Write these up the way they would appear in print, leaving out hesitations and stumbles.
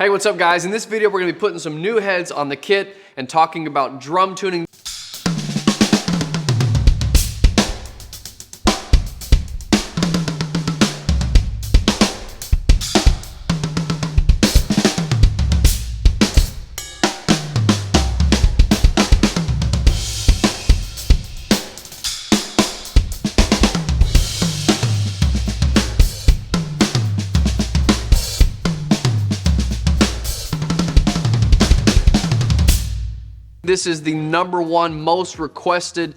Hey, what's up guys? In this video, we're gonna be putting some new heads on the kit and talking about drum tuning. This is the #1 most requested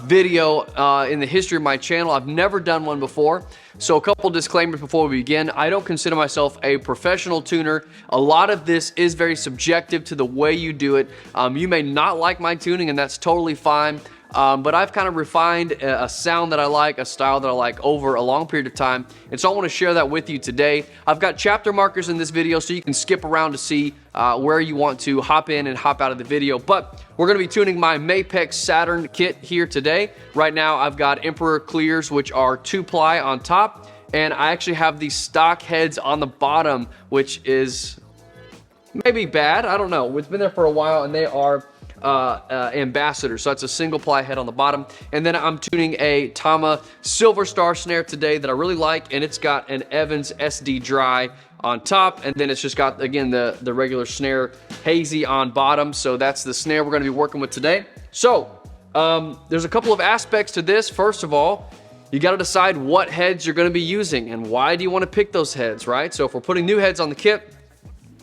video in the history of my channel. I've never done one before. So a couple disclaimers before we begin. I don't consider myself a professional tuner. A lot of this is very subjective to the way you do it. You may not like my tuning, and that's totally fine. But I've kind of refined a sound that I like, a style that I like over a long period of time. And so I want to share that with you today. I've got chapter markers in this video so you can skip around to see where you want to hop in and hop out of the video. But we're going to be tuning my Mapex Saturn kit here today. Right now I've got Emperor clears, which are 2-ply on top. And I actually have these stock heads on the bottom, which is maybe bad. I don't know. It's been there for a while and they are ambassador, so that's a single ply head on the bottom. And then I'm tuning a Tama Silver Star snare today that I really like, and it's got an Evans SD dry on top, and then it's just got, again, the regular snare hazy on bottom. So that's the snare we're going to be working with today. So there's a couple of aspects to this. First of all, you got to decide what heads you're going to be using and why do you want to pick those heads, right? So if we're putting new heads on the kit,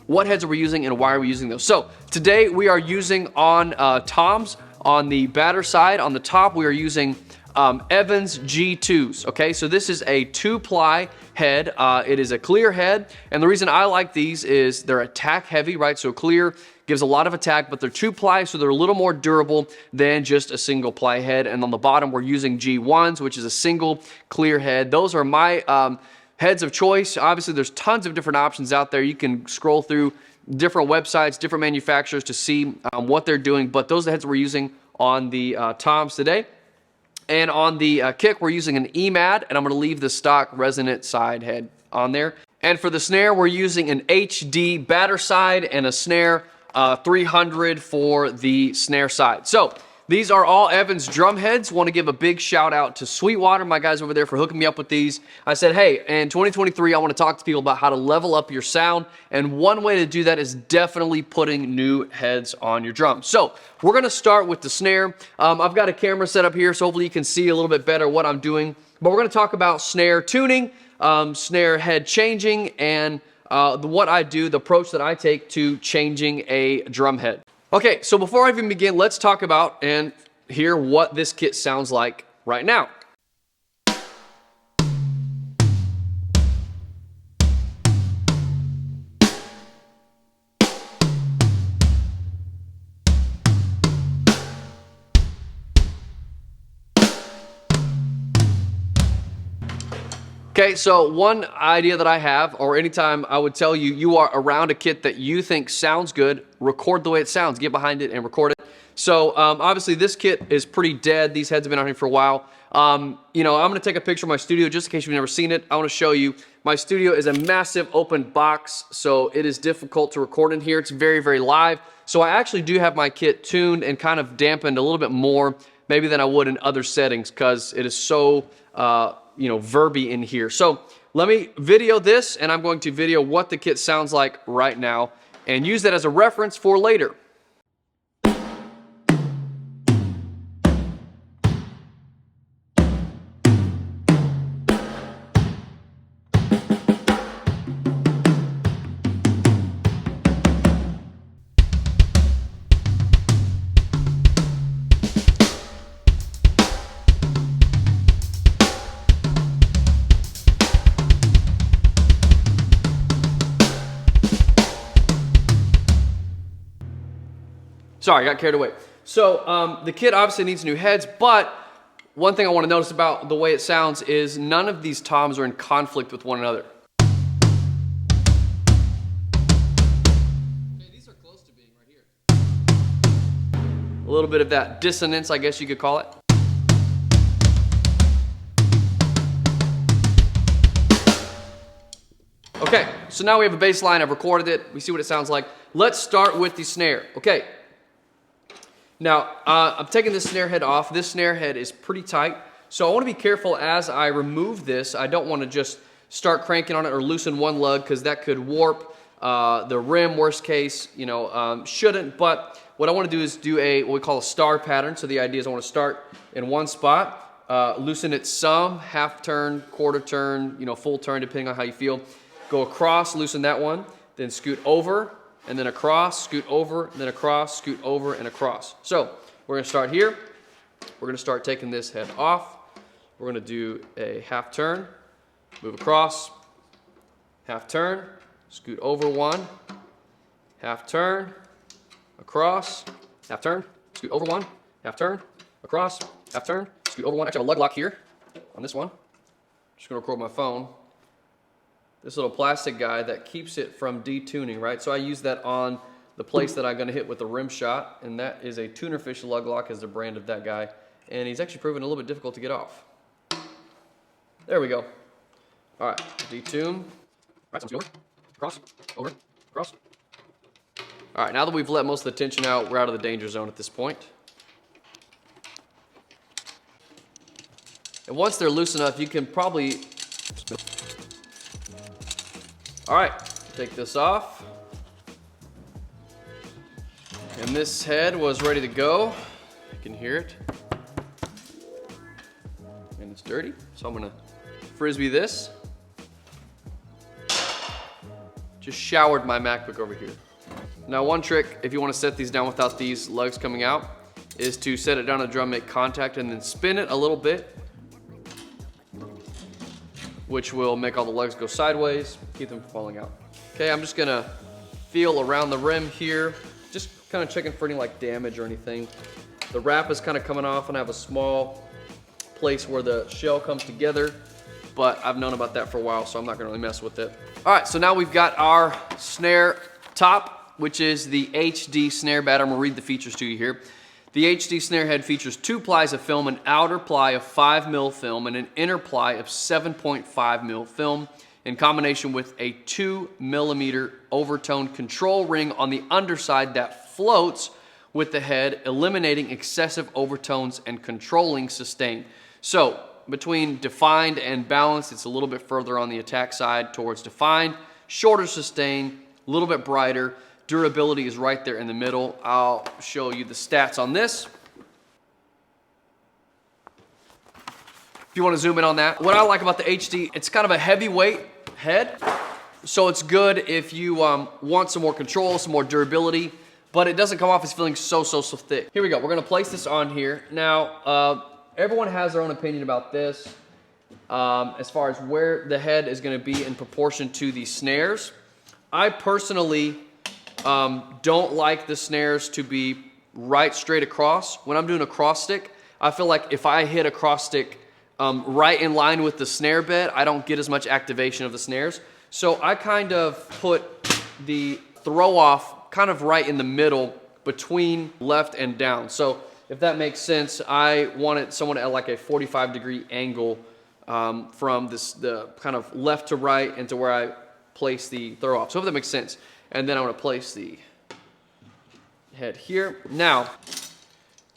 what heads are we using and why are we using those? So today we are using on toms on the batter side. On the top we are using Evans G2s. Okay, so this is a 2-ply head. It is a clear head, and the reason I like these is they're attack heavy, right? So clear gives a lot of attack, but they're 2-ply, so they're a little more durable than just a single ply head. And on the bottom we're using G1s, which is a single clear head. Those are my heads of choice. Obviously, there's tons of different options out there. You can scroll through different websites, different manufacturers to see what they're doing, but those are the heads we're using on the toms today. And on the kick, we're using an EMAD, and I'm going to leave the stock resonant side head on there. And for the snare, we're using an HD batter side and a snare 300 for the snare side. So these are all Evans drum heads. Want to give a big shout out to Sweetwater, my guys over there, for hooking me up with these. I said, hey, in 2023, I want to talk to people about how to level up your sound. And one way to do that is definitely putting new heads on your drums. So we're going to start with the snare. I've got a camera set up here, so hopefully you can see a little bit better what I'm doing. But we're going to talk about snare tuning, snare head changing, and what I do, the approach that I take to changing a drum head. Okay, so before I even begin, let's talk about and hear what this kit sounds like right now. Okay, so one idea that I have, or anytime I would tell you, you are around a kit that you think sounds good, record the way it sounds, get behind it and record it. So obviously this kit is pretty dead. These heads have been out here for a while. You know, I'm gonna take a picture of my studio just in case you've never seen it. I wanna show you. My studio is a massive open box, so it is difficult to record in here. It's very, very live. So I actually do have my kit tuned and kind of dampened a little bit more maybe than I would in other settings because it is so, you know, verby in here. So let me video this, and I'm going to video what the kit sounds like right now and use that as a reference for later. Sorry, I got carried away. So the kit obviously needs new heads, but one thing I want to notice about the way it sounds is none of these toms are in conflict with one another. Okay, these are close to being right here. A little bit of that dissonance, I guess you could call it. Okay, so now we have a bass line. I've recorded it. We see what it sounds like. Let's start with the snare. Okay. Now, I'm taking this snare head off. This snare head is pretty tight, so I want to be careful as I remove this. I don't want to just start cranking on it or loosen one lug because that could warp the rim, worst case, you know, shouldn't. But what I want to do is do what we call a star pattern. So the idea is I want to start in one spot, loosen it some, half turn, quarter turn, you know, full turn, depending on how you feel. Go across, loosen that one, then scoot over, and then across, scoot over, and then across, scoot over, and across. So we're going to start here. We're going to start taking this head off. We're going to do a half turn, move across, half turn, scoot over one, half turn, across, half turn, scoot over one, half turn, across, half turn, scoot over one. Actually, I have a lug lock here on this one. Just going to record my phone. This little plastic guy that keeps it from detuning, right? So I use that on the place that I'm going to hit with the rim shot, and that is a Tunerfish lug lock as the brand of that guy, and he's actually proven a little bit difficult to get off. There we go. All right, detune. All right, so over, cross, over, cross. All right, now that we've let most of the tension out, we're out of the danger zone at this point. And once they're loose enough, you can probably... All right, take this off. And this head was ready to go. You can hear it. And it's dirty, so I'm gonna frisbee this. Just showered my MacBook over here. Now one trick, if you wanna set these down without these lugs coming out, is to set it down on the drum, make contact, and then spin it a little bit, which will make all the lugs go sideways, keep them from falling out. Okay, I'm just gonna feel around the rim here, just kind of checking for any like damage or anything. The wrap is kind of coming off and I have a small place where the shell comes together, but I've known about that for a while, so I'm not gonna really mess with it. All right, so now we've got our snare top, which is the HD snare bed. I'm gonna read the features to you here. The HD snare head features 2 plies of film, an outer ply of 5 mil film, and an inner ply of 7.5 mil film, in combination with a 2 millimeter overtone control ring on the underside that floats with the head, eliminating excessive overtones and controlling sustain. So between defined and balanced, it's a little bit further on the attack side towards defined, shorter sustain, a little bit brighter. Durability is right there in the middle. I'll show you the stats on this. If you want to zoom in on that. What I like about the HD, it's kind of a heavyweight head. So it's good if you want some more control, some more durability, but it doesn't come off as feeling so thick. Here we go. We're going to place this on here. Now, everyone has their own opinion about this as far as where the head is going to be in proportion to the snares. I personally don't like the snares to be right straight across. When I'm doing a cross stick, I feel like if I hit a cross stick right in line with the snare bed, I don't get as much activation of the snares. So I kind of put the throw off kind of right in the middle between left and down. So if that makes sense, I want it somewhat at like a 45-degree angle from the kind of left to right and to where I place the throw off. So if that makes sense. And then I'm going to place the head here. Now,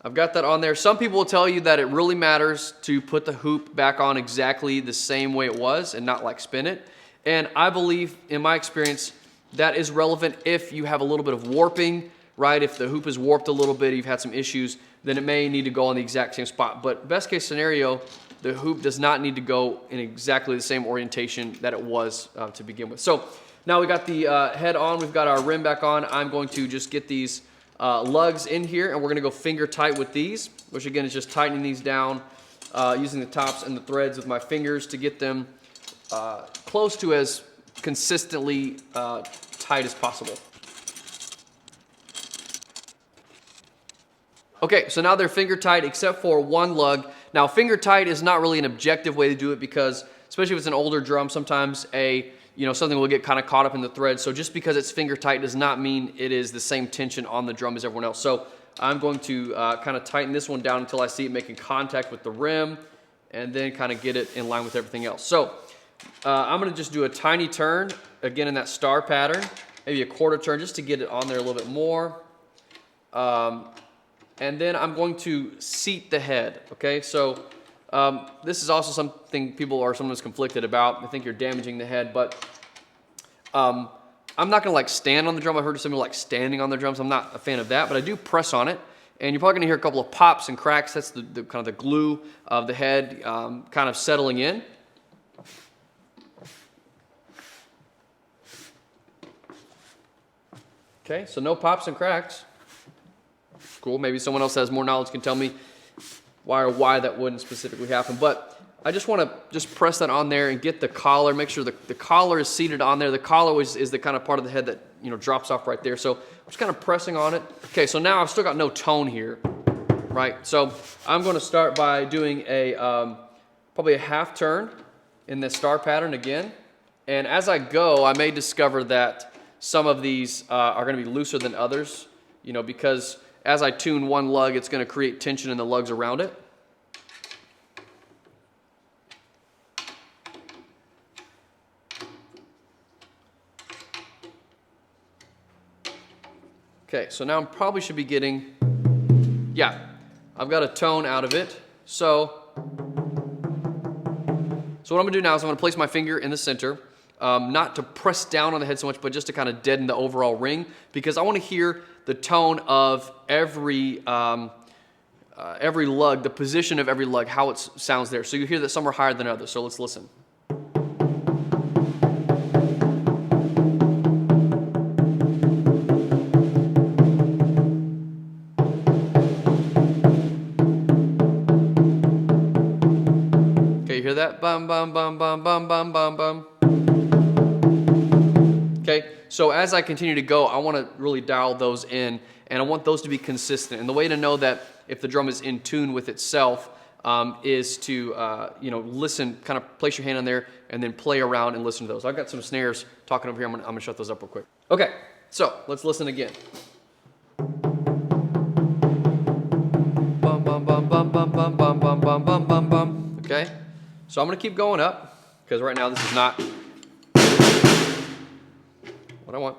I've got that on there. Some people will tell you that it really matters to put the hoop back on exactly the same way it was and not like spin it. And I believe, in my experience, that is relevant if you have a little bit of warping, right? If the hoop is warped a little bit, you've had some issues, then it may need to go on the exact same spot. But best case scenario, the hoop does not need to go in exactly the same orientation that it was to begin with. So now we got the head on, we've got our rim back on. I'm going to just get these lugs in here and we're gonna go finger tight with these, which again is just tightening these down using the tops and the threads with my fingers to get them close to as consistently tight as possible. Okay, so now they're finger tight except for one lug. Now finger tight is not really an objective way to do it because, especially if it's an older drum, sometimes something will get kind of caught up in the thread. So just because it's finger tight does not mean it is the same tension on the drum as everyone else. So I'm going to kind of tighten this one down until I see it making contact with the rim and then kind of get it in line with everything else. So I'm gonna just do a tiny turn, again in that star pattern, maybe a quarter turn just to get it on there a little bit more. And then I'm going to seat the head, okay? So this is also something people are sometimes conflicted about. They think you're damaging the head, but I'm not gonna like stand on the drum. I've heard some people like standing on their drums. I'm not a fan of that, but I do press on it. And you're probably gonna hear a couple of pops and cracks. That's the kind of the glue of the head kind of settling in. Okay, so no pops and cracks. Cool, maybe someone else has more knowledge can tell me why that wouldn't specifically happen. But I just want to press that on there and get the collar, make sure the collar is seated on there. The collar is the kind of part of the head that, you know, drops off right there. So I'm just kind of pressing on it. Okay, so now I've still got no tone here, right? So I'm going to start by doing a probably a half turn in the star pattern again. And as I go, I may discover that some of these are going to be looser than others, you know, because as I tune one lug, it's going to create tension in the lugs around it. Okay, so now I probably should be getting, yeah, I've got a tone out of it. So what I'm going to do now is I'm going to place my finger in the center. Not to press down on the head so much, but just to kind of deaden the overall ring, because I want to hear the tone of every lug, the position of every lug, how it sounds there. So you hear that some are higher than others. So let's listen. Okay, you hear that? Bum, bum, bum, bum, bum, bum, bum, bum. Okay, so as I continue to go, I want to really dial those in, and I want those to be consistent. And the way to know that if the drum is in tune with itself is to, you know, listen, kind of place your hand on there, and then play around and listen to those. I've got some snares talking over here. I'm gonna shut those up real quick. Okay, so let's listen again. Bum, bum, bum, bum, bum, bum, bum, bum, bum, bum, bum, bum. Okay, so I'm gonna keep going up, because right now this is not what I want.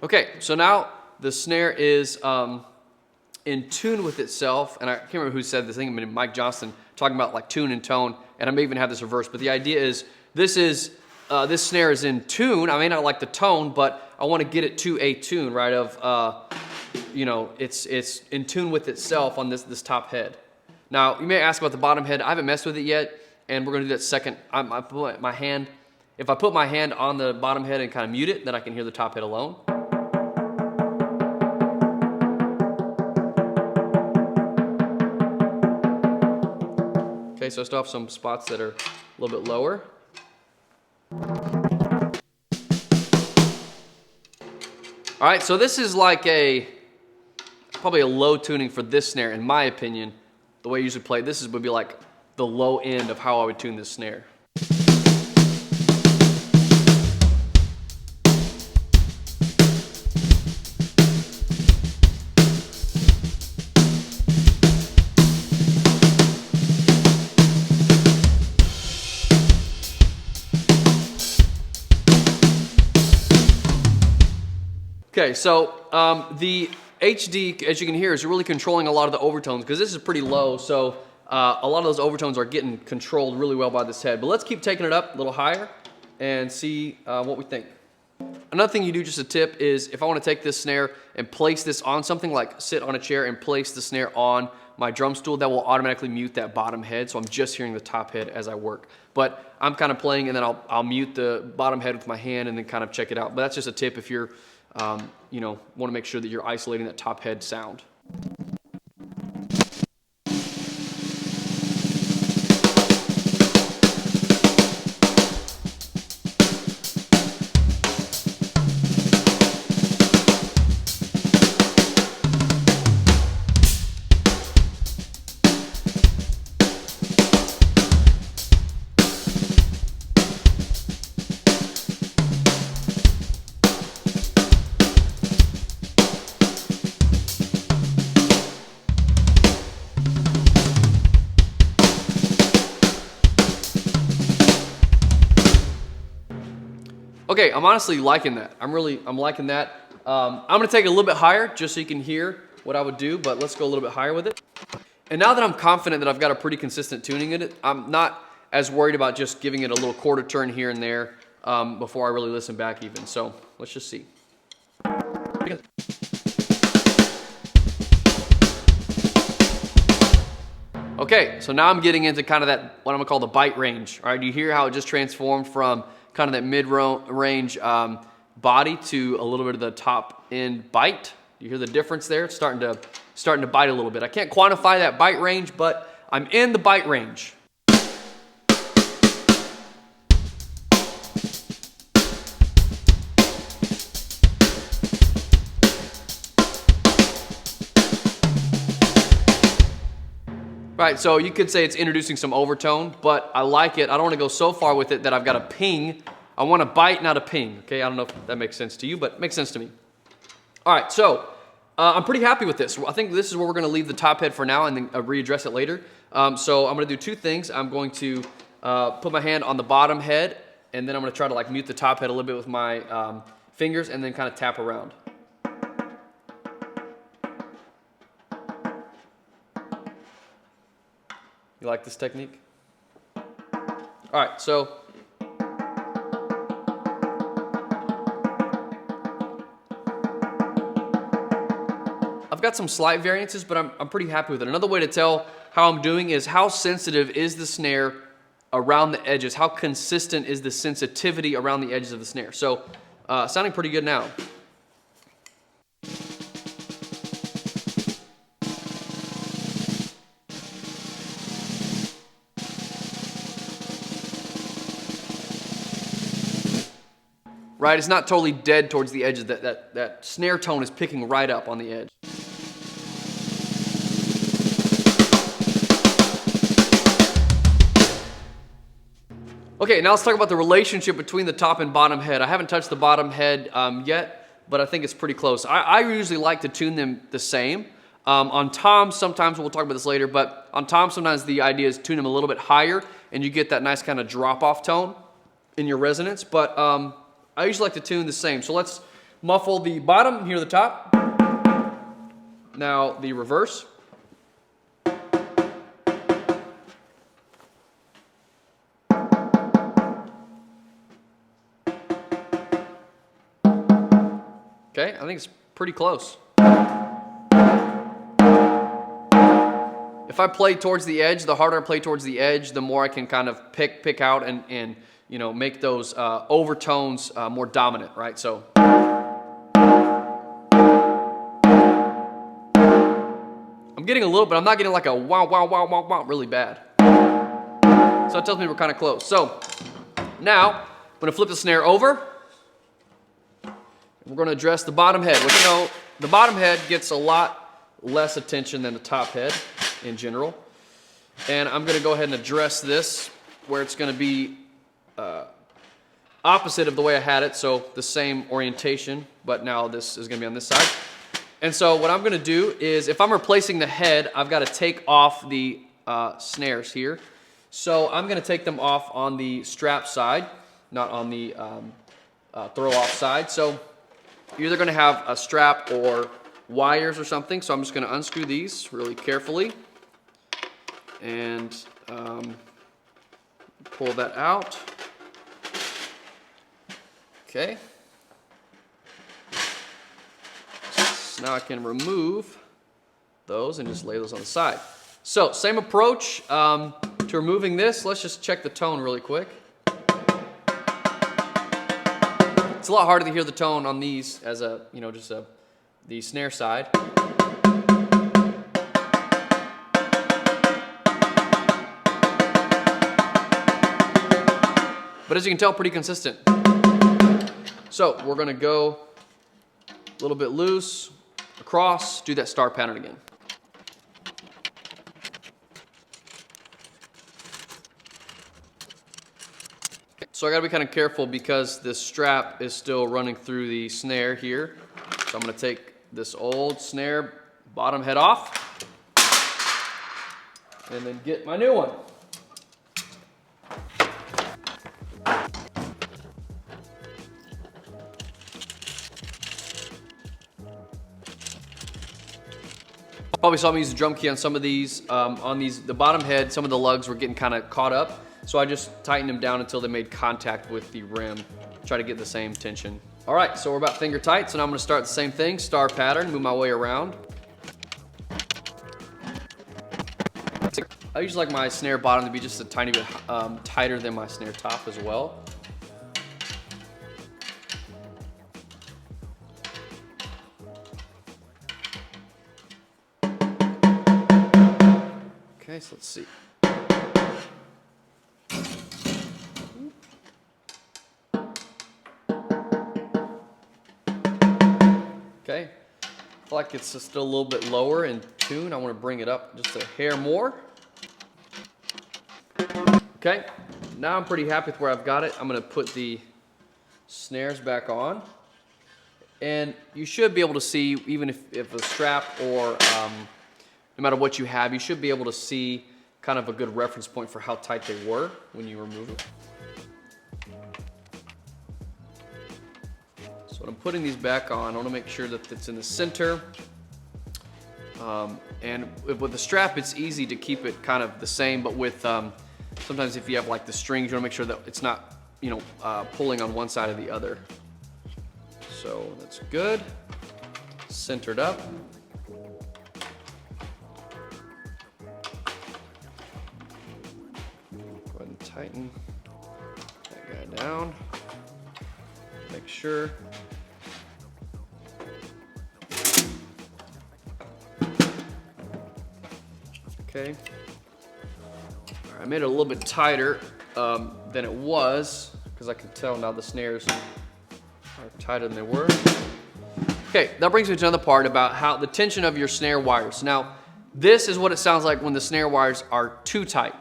Okay, so now the snare is in tune with itself, and I can't remember who said this. I think it was Mike Johnston talking about like tune and tone, and I may even have this reversed. But the idea is this snare is in tune. I may not like the tone, but I want to get it to a tune, right? Of you know, it's in tune with itself on this top head. Now you may ask about the bottom head. I haven't messed with it yet, and we're going to do that second. I put my hand. If I put my hand on the bottom head and kind of mute it, then I can hear the top head alone. Okay, so I still have some spots that are a little bit lower. All right, so this is like probably a low tuning for this snare, in my opinion. The way I usually play, would be like the low end of how I would tune this snare. Okay, so the HD, as you can hear, is really controlling a lot of the overtones, because this is pretty low, so a lot of those overtones are getting controlled really well by this head. But let's keep taking it up a little higher and see what we think. Another thing you do, just a tip, is if I want to take this snare and place this on something, like sit on a chair and place the snare on my drum stool, that will automatically mute that bottom head, so I'm just hearing the top head as I work. But I'm kind of playing, and then I'll mute the bottom head with my hand and then kind of check it out. But that's just a tip if you're you know, want to make sure that you're isolating that top head sound. Okay, I'm honestly liking that. I'm liking that. I'm gonna take it a little bit higher just so you can hear what I would do, but let's go a little bit higher with it. And now that I'm confident that I've got a pretty consistent tuning in it, I'm not as worried about just giving it a little quarter turn here and there before I really listen back even. So let's just see. Okay, so now I'm getting into kind of that, what I'm gonna call the bite range. All right, you hear how it just transformed from kind of that mid-range body to a little bit of the top end bite. You hear the difference there? It's starting to bite a little bit. I can't quantify that bite range, but I'm in the bite range. Right, so you could say it's introducing some overtone, but I like it. I don't want to go so far with it that I've got a ping. I want a bite, not a ping, okay? I don't know if that makes sense to you, but it makes sense to me. All right, so I'm pretty happy with this. I think this is where we're going to leave the top head for now and then readdress it later. So I'm going to do two things. I'm going to put my hand on the bottom head, and then I'm going to try to like mute the top head a little bit with my fingers and then kind of tap around. You like this technique? All right, so I've got some slight variances, but I'm pretty happy with it. Another way to tell how I'm doing is how sensitive is the snare around the edges? How consistent is the sensitivity around the edges of the snare? So sounding pretty good now. Right, it's not totally dead towards the edges. That snare tone is picking right up on the edge. Okay, now let's talk about the relationship between the top and bottom head. I haven't touched the bottom head yet, but I think it's pretty close. I usually like to tune them the same. On toms, sometimes, we'll talk about this later, but on toms, sometimes the idea is tune them a little bit higher, and you get that nice kind of drop-off tone in your resonance, but I usually like to tune the same. So let's muffle the bottom, hear the top. Now the reverse. Okay, I think it's pretty close. If I play towards the edge, the harder I play towards the edge, the more I can kind of pick out and you know, make those overtones more dominant, right? So I'm getting a little bit, I'm not getting like a wow, wow, wow, wow, wow, really bad. So that tells me we're kind of close. So now I'm gonna flip the snare over. We're gonna address the bottom head, which, you know, the bottom head gets a lot less attention than the top head in general. And I'm gonna go ahead and address this where it's gonna be opposite of the way I had it, so the same orientation, but now this is gonna be on this side. And so what I'm gonna do is, if I'm replacing the head, I've gotta take off the snares here. So I'm gonna take them off on the strap side, not on the throw off side. So you're either gonna have a strap or wires or something, so I'm just gonna unscrew these really carefully and pull that out. Okay. So now I can remove those and just lay those on the side. So same approach to removing this. Let's just check the tone really quick. It's a lot harder to hear the tone on these as a, you know, just the snare side. But as you can tell, pretty consistent. So we're gonna go a little bit loose, across, do that star pattern again. So I gotta be kind of careful because this strap is still running through the snare here. So I'm gonna take this old snare bottom head off and then get my new one. Probably saw me use the drum key on some of these. On the bottom head, some of the lugs were getting kind of caught up. So I just tightened them down until they made contact with the rim. Try to get the same tension. All right, so we're about finger tight. So now I'm gonna start the same thing, star pattern, move my way around. I usually like my snare bottom to be just a tiny bit tighter than my snare top as well. Okay, so let's see. Okay, I feel like it's still a little bit lower in tune. I want to bring it up just a hair more. Okay, now I'm pretty happy with where I've got it. I'm going to put the snares back on. And you should be able to see, even if a strap or no matter what you have, you should be able to see kind of a good reference point for how tight they were when you remove them. So when I'm putting these back on, I want to make sure that it's in the center. And with the strap, it's easy to keep it kind of the same, but with sometimes if you have like the strings, you want to make sure that it's not, pulling on one side or the other. So that's good. Centered up. Go ahead and tighten that guy down. Make sure. Okay. All right, I made it a little bit tighter than it was because I can tell now the snares are tighter than they were. Okay, that brings me to another part about how the tension of your snare wires. Now, this is what it sounds like when the snare wires are too tight.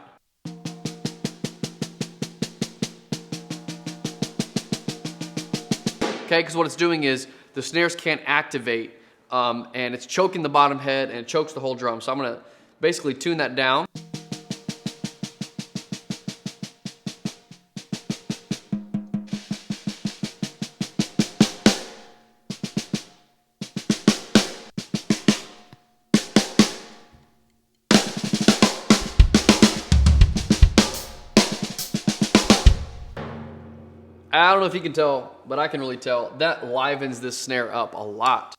Okay, because what it's doing is the snares can't activate and it's choking the bottom head and it chokes the whole drum. So I'm gonna basically tune that down. I don't know if you can tell, but I can really tell. That livens this snare up a lot.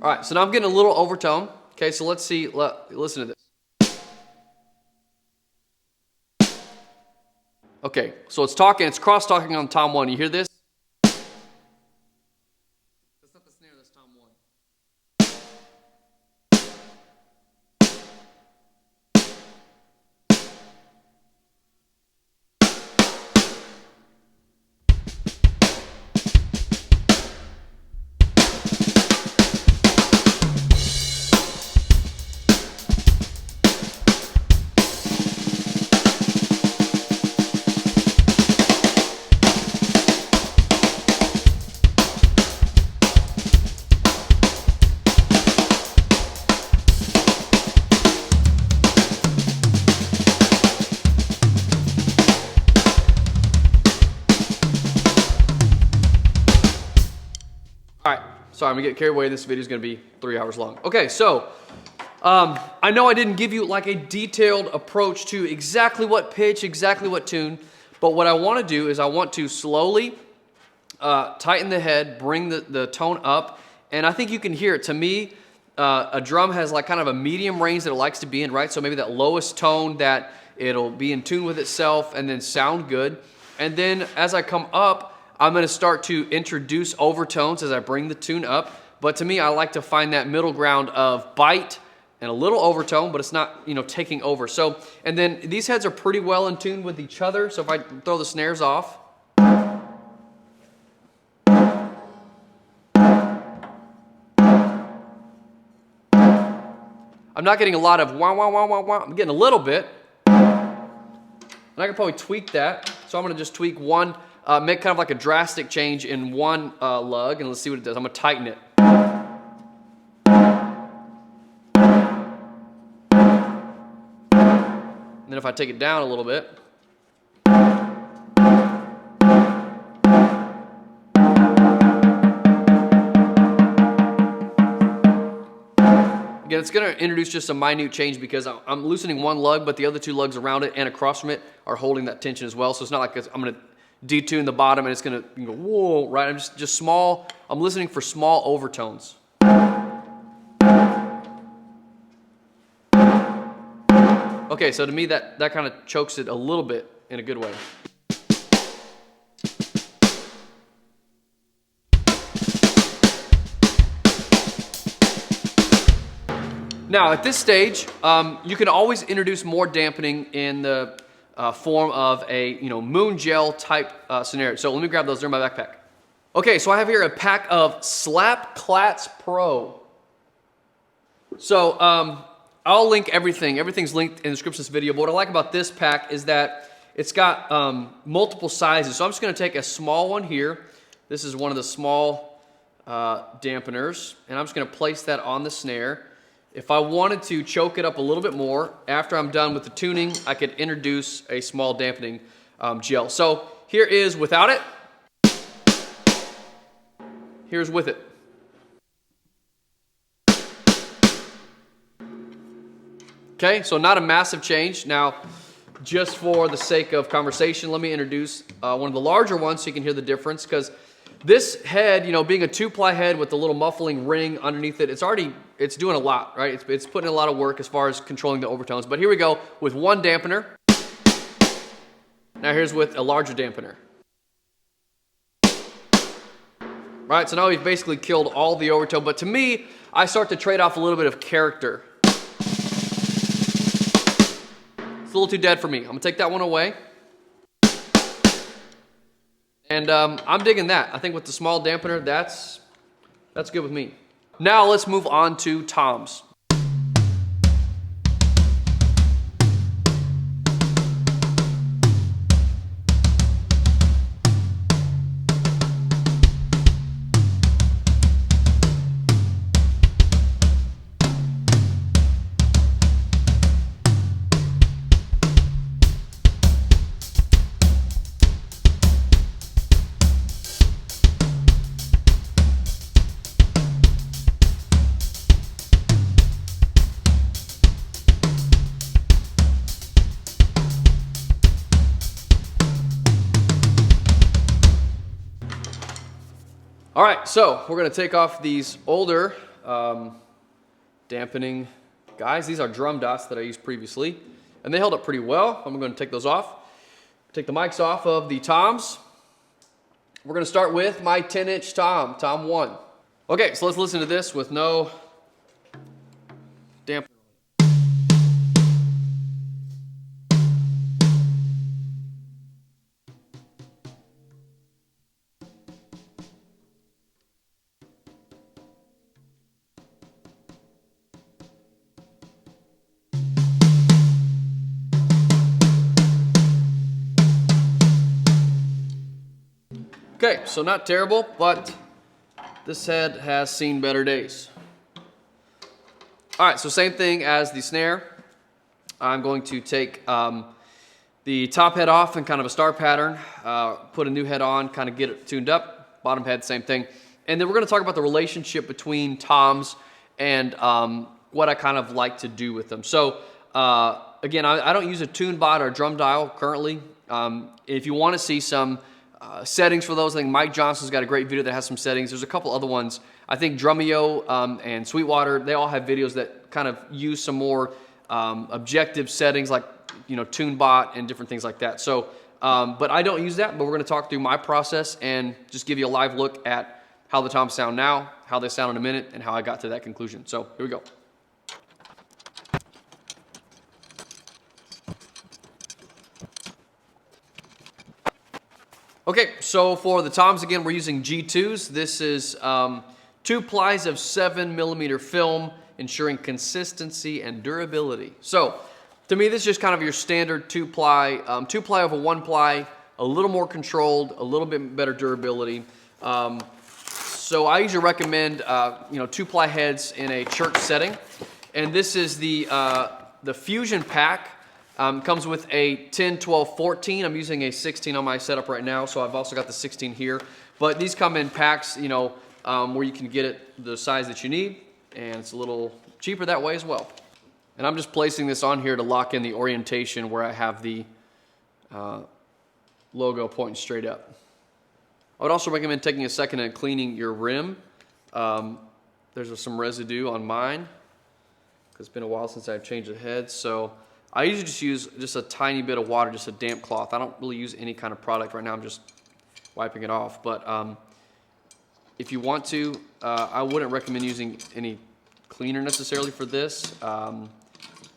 All right, so now I'm getting a little overtone. Okay, so let's see, listen to this. Okay, so it's cross-talking on tom 1. You hear this? That's not the snare, that's tom 1. Sorry, I'm gonna get carried away. This video is gonna be 3 hours long. Okay, so I know I didn't give you like a detailed approach to exactly what pitch, exactly what tune, but what I wanna do is I want to slowly tighten the head, bring the tone up, and I think you can hear it. To me, a drum has like kind of a medium range that it likes to be in, right? So maybe that lowest tone that it'll be in tune with itself and then sound good. And then as I come up, I'm gonna start to introduce overtones as I bring the tune up. But to me, I like to find that middle ground of bite and a little overtone, but it's not, taking over. So, and then these heads are pretty well in tune with each other. So if I throw the snares off. I'm not getting a lot of wah, wah, wah, wah, wah. I'm getting a little bit. And I can probably tweak that. So I'm gonna just tweak one, make kind of like a drastic change in one lug, and let's see what it does. I'm gonna tighten it. And then if I take it down a little bit, again, it's going to introduce just a minute change because I'm loosening one lug, but the other two lugs around it and across from it are holding that tension as well. So it's not like I'm going to detune the bottom and it's going to go, whoa, right? I'm just small. I'm listening for small overtones. Okay, so to me, that kind of chokes it a little bit in a good way. Now, at this stage, you can always introduce more dampening in the form of a moon gel type scenario. So let me grab those. They're in my backpack. Okay, so I have here a pack of Slap Clats Pro. So I'll link everything. Everything's linked in the description of this video. But what I like about this pack is that it's got multiple sizes. So I'm just going to take a small one here. This is one of the small dampeners, and I'm just going to place that on the snare. If I wanted to choke it up a little bit more, after I'm done with the tuning, I could introduce a small dampening gel. So here is without it. Here's with it. Okay, so not a massive change. Now, just for the sake of conversation, let me introduce one of the larger ones so you can hear the difference, because this head, being a 2-ply head with a little muffling ring underneath it, it's doing a lot, right? It's putting in a lot of work as far as controlling the overtones. But here we go with one dampener. Now here's with a larger dampener. Right, so now we've basically killed all the overtone. But to me, I start to trade off a little bit of character. It's a little too dead for me. I'm gonna take that one away. And I'm digging that. I think with the small dampener, that's good with me. Now let's move on to toms. All right, so we're gonna take off these older dampening guys. These are drum dots that I used previously, and they held up pretty well. I'm gonna take those off. Take the mics off of the toms. We're gonna start with my 10-inch tom 1. Okay, so let's listen to this with no dampening. Okay, so not terrible, but this head has seen better days. All right, so same thing as the snare. I'm going to take the top head off in kind of a star pattern, put a new head on, kind of get it tuned up. Bottom head, same thing. And then we're gonna talk about the relationship between toms and what I kind of like to do with them. So again, I don't use a tune bot or a drum dial currently. If you wanna see some settings for those, I think Mike Johnson's got a great video that has some settings. There's a couple other ones. I think Drumeo and Sweetwater, they all have videos that kind of use some more objective settings like tune bot and different things like that. So, but I don't use that, but we're gonna talk through my process and just give you a live look at how the toms sound now, how they sound in a minute, and how I got to that conclusion. So here we go. Okay, so for the toms, again, we're using G2s. This is 2 plies of 7mm film ensuring consistency and durability. So, to me, this is just kind of your standard two-ply over one-ply, a little more controlled, a little bit better durability. So I usually recommend two-ply heads in a church setting, and this is the Fusion pack. Comes with a 10, 12, 14. I'm using a 16 on my setup right now, so I've also got the 16 here. But these come in packs, where you can get it the size that you need, and it's a little cheaper that way as well. And I'm just placing this on here to lock in the orientation where I have the logo pointing straight up. I would also recommend taking a second and cleaning your rim. There's some residue on mine because it's been a while since I've changed the head. So I usually just use just a tiny bit of water, just a damp cloth. I don't really use any kind of product right now. I'm just wiping it off. But if you want to, I wouldn't recommend using any cleaner necessarily for this.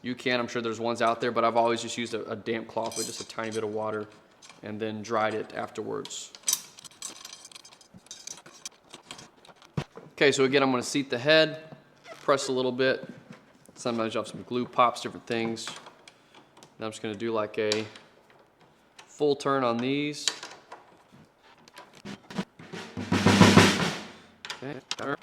You can, I'm sure there's ones out there, but I've always just used a damp cloth with just a tiny bit of water and then dried it afterwards. Okay, so again, I'm going to seat the head, press a little bit. Sometimes you have some glue pops, different things. And I'm just going to do like a full turn on these. Okay, turn.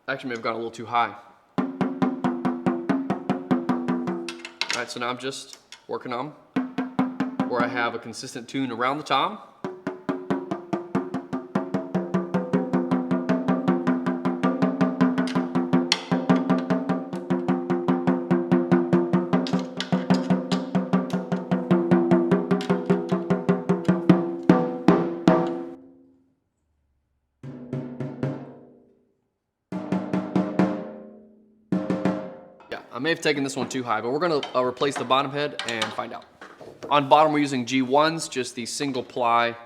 Actually, may have gone a little too high. All right, so now I'm just working on where I have a consistent tune around the tom. I may have taken this one too high, but we're going to replace the bottom head and find out. On bottom, we're using G1s, just the single ply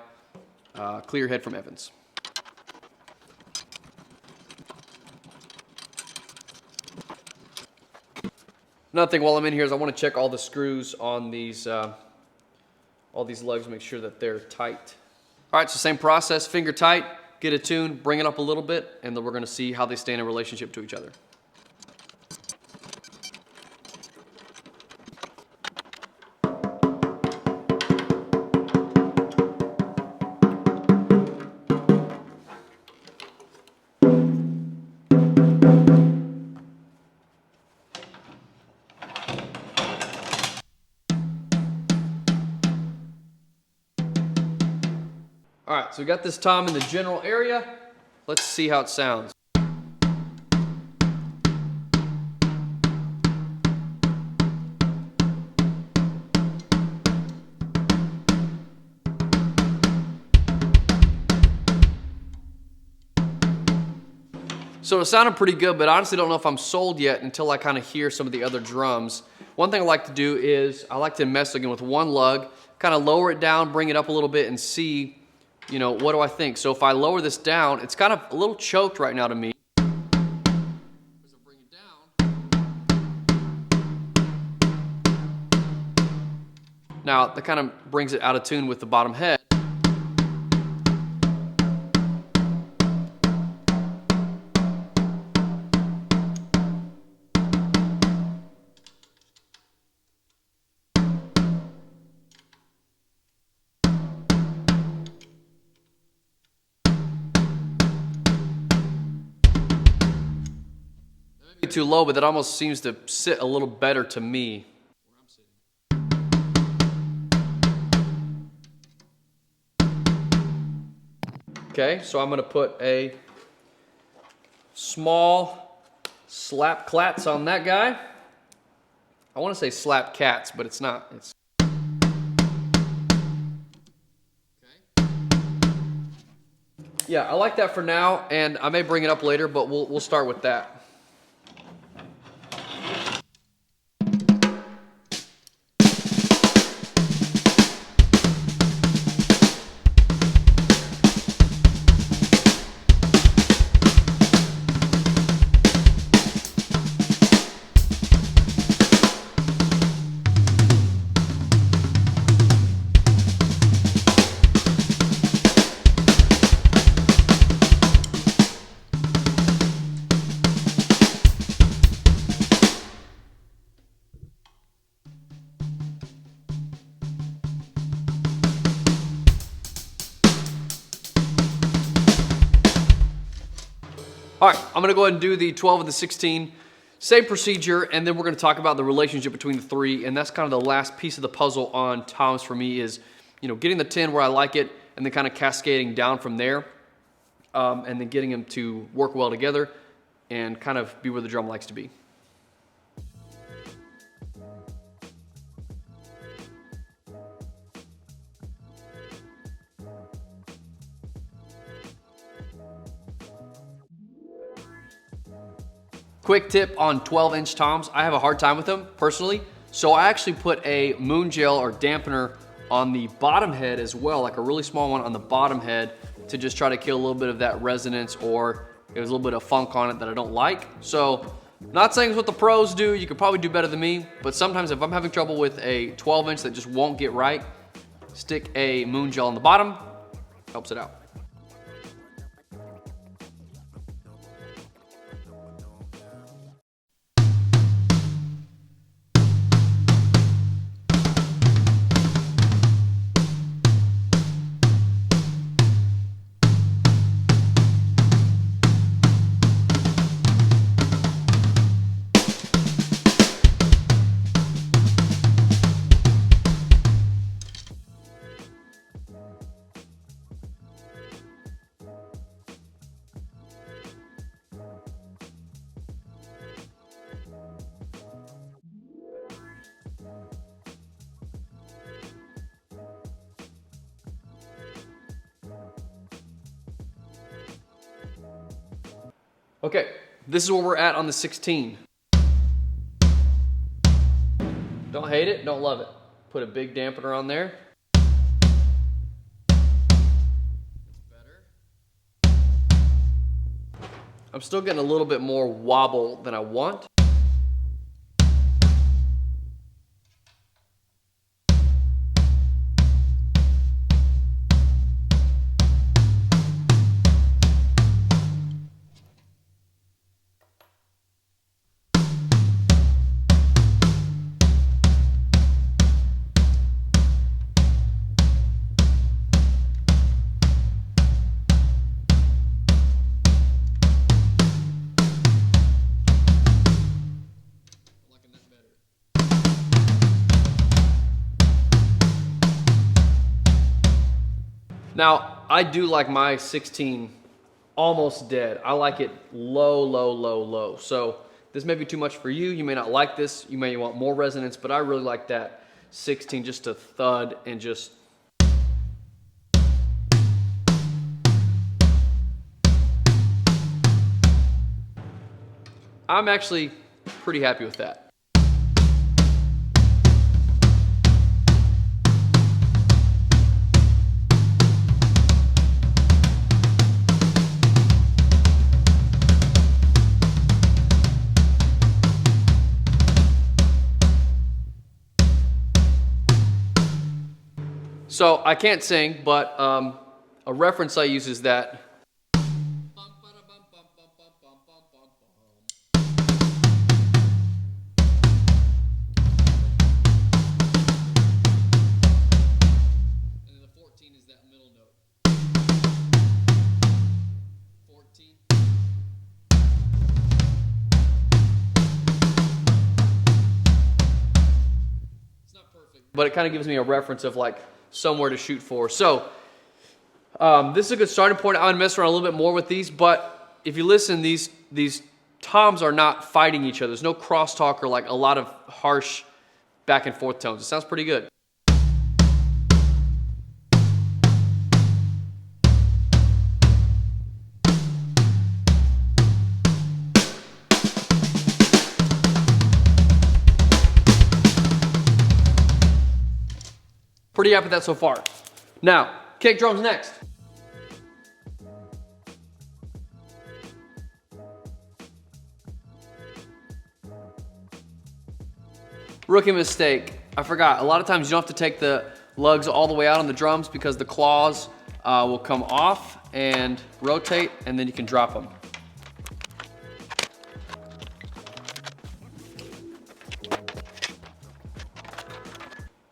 clear head from Evans. Another thing while I'm in here is I want to check all the screws on these, all these lugs, make sure that they're tight. All right, so same process, finger tight, get a tune, bring it up a little bit, and then we're going to see how they stand in relationship to each other. All right, so we got this tom in the general area. Let's see how it sounds. So it sounded pretty good, but I honestly don't know if I'm sold yet until I kind of hear some of the other drums. One thing I like to do is I like to mess again with one lug, kind of lower it down, bring it up a little bit and see, what do I think? So if I lower this down, it's kind of a little choked right now to me. As I bring it down. Now, that kind of brings it out of tune with the bottom head. Too low, but that almost seems to sit a little better to me. Okay, so I'm going to put a small slap clats on that guy. I want to say slap cats, but it's not. It's okay. Yeah, I like that for now, and I may bring it up later, but we'll start with that. All right, I'm gonna go ahead and do the 12 and the 16. Same procedure, and then we're gonna talk about the relationship between the three, and that's kind of the last piece of the puzzle on toms for me is, you know, getting the 10 where I like it, and then kind of cascading down from there, and then getting them to work well together and kind of be where the drum likes to be. Quick tip on 12-inch toms. I have a hard time with them personally, so I actually put a moon gel or dampener on the bottom head as well, like a really small one on the bottom head to just try to kill a little bit of that resonance, or there's a little bit of funk on it that I don't like. So, not saying it's what the pros do, you could probably do better than me, but sometimes if I'm having trouble with a 12-inch that just won't get right, stick a moon gel on the bottom, helps it out. Okay, this is where we're at on the 16. Don't hate it, don't love it. Put a big dampener on there. Better. I'm still getting a little bit more wobble than I want. Now, I do like my 16 almost dead. I like it low, low, low, low. So this may be too much for you. You may not like this. You may want more resonance, but I really like that 16 just to thud and just... I'm actually pretty happy with that. So I can't sing, but a reference I use is that. And then the 14 is that middle note. 14. It's not perfect, but it kind of gives me a reference of like somewhere to shoot for. So this is a good starting point. I'm gonna mess around a little bit more with these, but if you listen, these toms are not fighting each other. There's no crosstalk or like a lot of harsh back and forth tones. It sounds pretty good. Pretty happy with that so far. Now, kick drums next. Rookie mistake. I forgot. A lot of times you don't have to take the lugs all the way out on the drums because the claws will come off and rotate, and then you can drop them.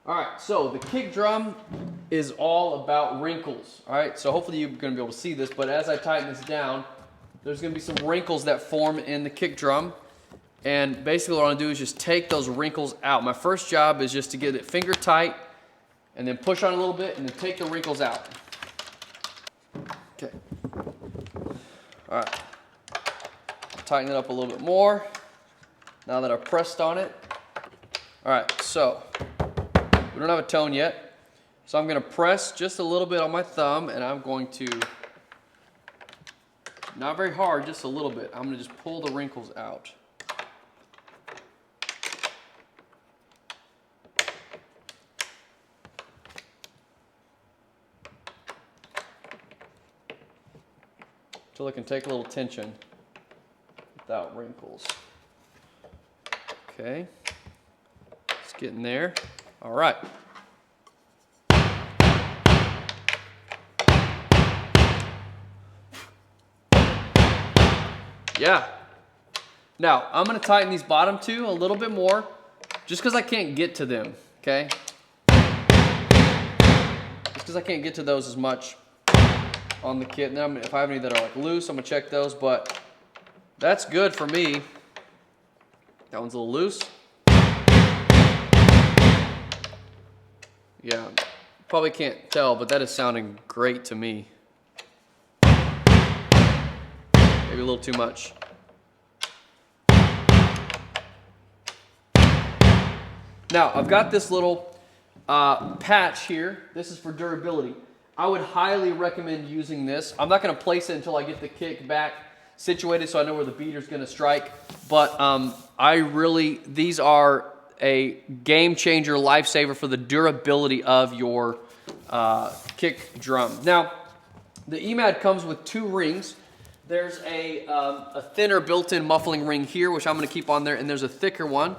All right, so the kick drum is all about wrinkles. All right, so hopefully you're gonna be able to see this, but as I tighten this down, there's gonna be some wrinkles that form in the kick drum. And basically what I want to do is just take those wrinkles out. My first job is just to get it finger tight and then push on a little bit and then take the wrinkles out. Okay. All right. Tighten it up a little bit more now that I've pressed on it. All right, so we don't have a tone yet. So I'm going to press just a little bit on my thumb and I'm going to, not very hard, just a little bit. I'm going to just pull the wrinkles out. Until it can take a little tension without wrinkles. Okay, it's getting there. All right. Yeah. Now, I'm going to tighten these bottom two a little bit more, just because I can't get to them, okay? Just because I can't get to those as much on the kit. And then if I have any that are like loose, I'm gonna check those, but that's good for me. That one's a little loose. Yeah, probably can't tell, but that is sounding great to me. Maybe a little too much. Now, I've got this little patch here. This is for durability. I would highly recommend using this. I'm not going to place it until I get the kick back situated so I know where the beater's going to strike. But these are a game changer, lifesaver for the durability of your kick drum. Now, the EMAD comes with 2 rings. There's a thinner built-in muffling ring here, which I'm going to keep on there, and there's a thicker one.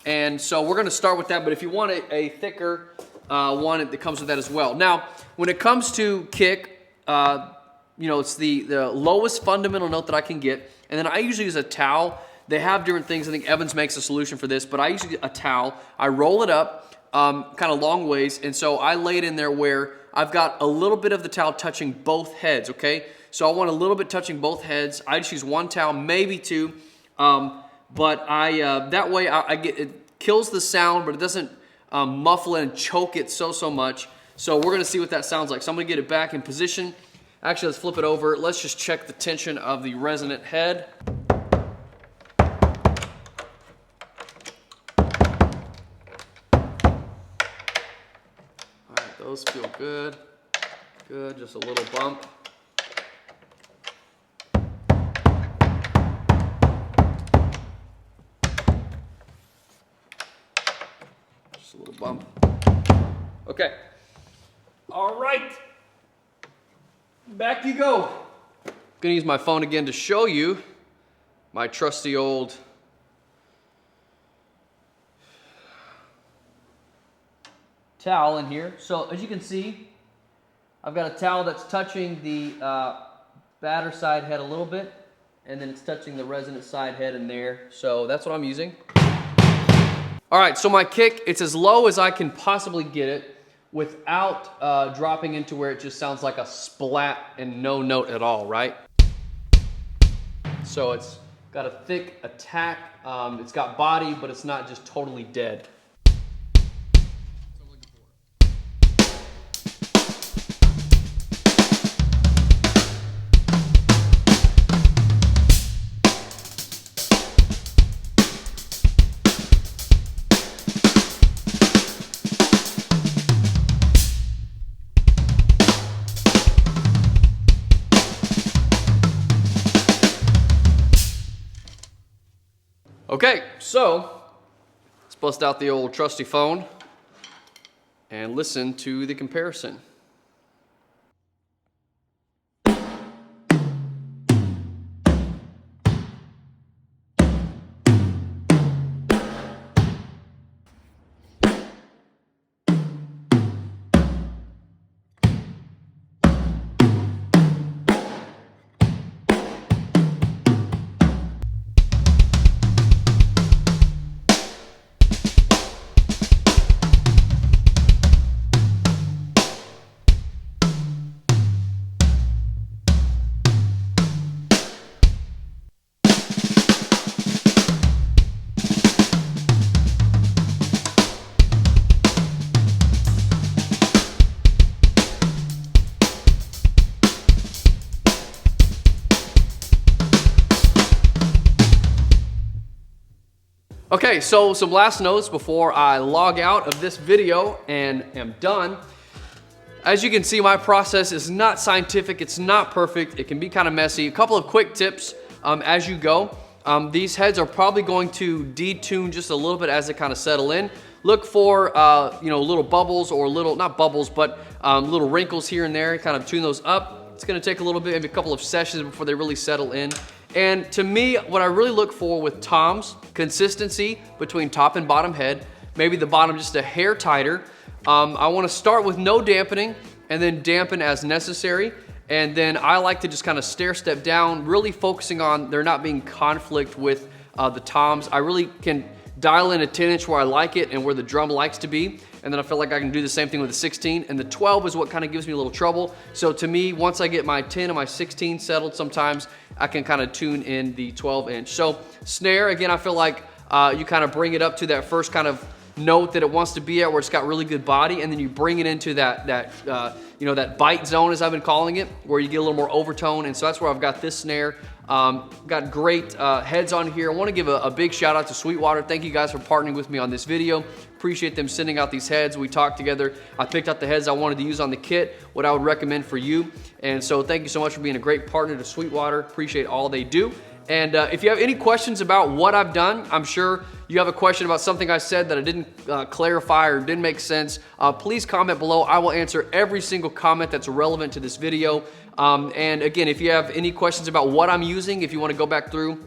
And so we're going to start with that, but if you want a thicker one that comes with that as well. Now, when it comes to kick, it's the lowest fundamental note that I can get, and then I usually use a towel. They have different things. I think Evans makes a solution for this, but I usually get a towel. I roll it up kind of long ways, and so I lay it in there where I've got a little bit of the towel touching both heads, okay? So I want a little bit touching both heads. I just use 1 towel, maybe 2, but that way it kills the sound, but it doesn't muffle it and choke it so much. So we're going to see what that sounds like. So I'm going to get it back in position. Actually, let's flip it over. Let's just check the tension of the resonant head. All right, those feel good. Good, just a little bump. Just a little bump. Okay. All right. Back you go. I'm gonna use my phone again to show you my trusty old towel in here. So as you can see, I've got a towel that's touching the batter side head a little bit, and then it's touching the resonant side head in there. So that's what I'm using. All right, so my kick, it's as low as I can possibly get it without dropping into where it just sounds like a splat and no note at all, right? So it's got a thick attack, it's got body, but it's not just totally dead. Okay, so let's bust out the old trusty phone and listen to the comparison. Okay, so some last notes before I log out of this video and am done. As you can see, my process is not scientific, it's not perfect, it can be kind of messy. A couple of quick tips as you go. These heads are probably going to detune just a little bit as they kind of settle in. Look for little bubbles or not bubbles, but little wrinkles here and there, kind of tune those up. It's gonna take a little bit, maybe a couple of sessions before they really settle in. And to me, what I really look for with toms, consistency between top and bottom head, maybe the bottom just a hair tighter. I wanna start with no dampening and then dampen as necessary. And then I like to just kind of stair step down, really focusing on there not being conflict with the toms. I really can dial in a 10-inch where I like it and where the drum likes to be. And then I feel like I can do the same thing with the 16. And the 12 is what kind of gives me a little trouble. So to me, once I get my 10 and my 16 settled, sometimes I can kind of tune in the 12-inch. So snare, again, I feel like you kind of bring it up to that first kind of note that it wants to be at where it's got really good body, and then you bring it into that bite zone, as I've been calling it, where you get a little more overtone. And so that's where I've got this snare. Got great heads on here. I want to give a big shout out to Sweetwater. Thank you guys for partnering with me on this video. Appreciate them sending out these heads. We talked together. I picked out the heads I wanted to use on the kit, what I would recommend for you. And so thank you so much for being a great partner to Sweetwater. Appreciate all they do. And if you have any questions about what I've done, I'm sure you have a question about something I said that I didn't clarify or didn't make sense, please comment below. I will answer every single comment that's relevant to this video. And again, if you have any questions about what I'm using, if you want to go back through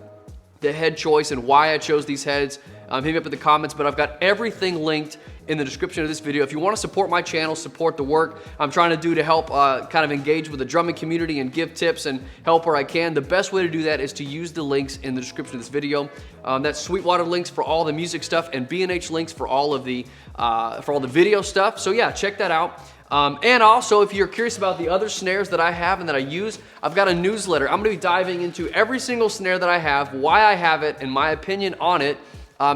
the head choice and why I chose these heads, hit me up in the comments. But I've got everything linked in the description of this video. If you want to support my channel, support the work I'm trying to do to help kind of engage with the drumming community and give tips and help where I can, the best way to do that is to use the links in the description of this video. That's Sweetwater links for all the music stuff and B&H links for all the video stuff. So yeah, check that out. And also, if you're curious about the other snares that I have and that I use, I've got a newsletter. I'm going to be diving into every single snare that I have, why I have it, and my opinion on it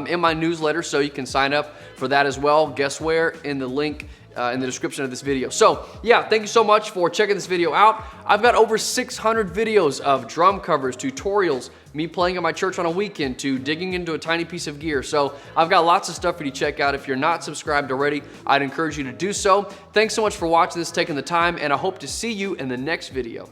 in my newsletter, so you can sign up for that as well. Guess where? In the link in the description of this video. So yeah, thank you so much for checking this video out. I've got over 600 videos of drum covers, tutorials, me playing at my church on a weekend, to digging into a tiny piece of gear. So I've got lots of stuff for you to check out. If you're not subscribed already, I'd encourage you to do so. Thanks so much for watching this, taking the time, and I hope to see you in the next video.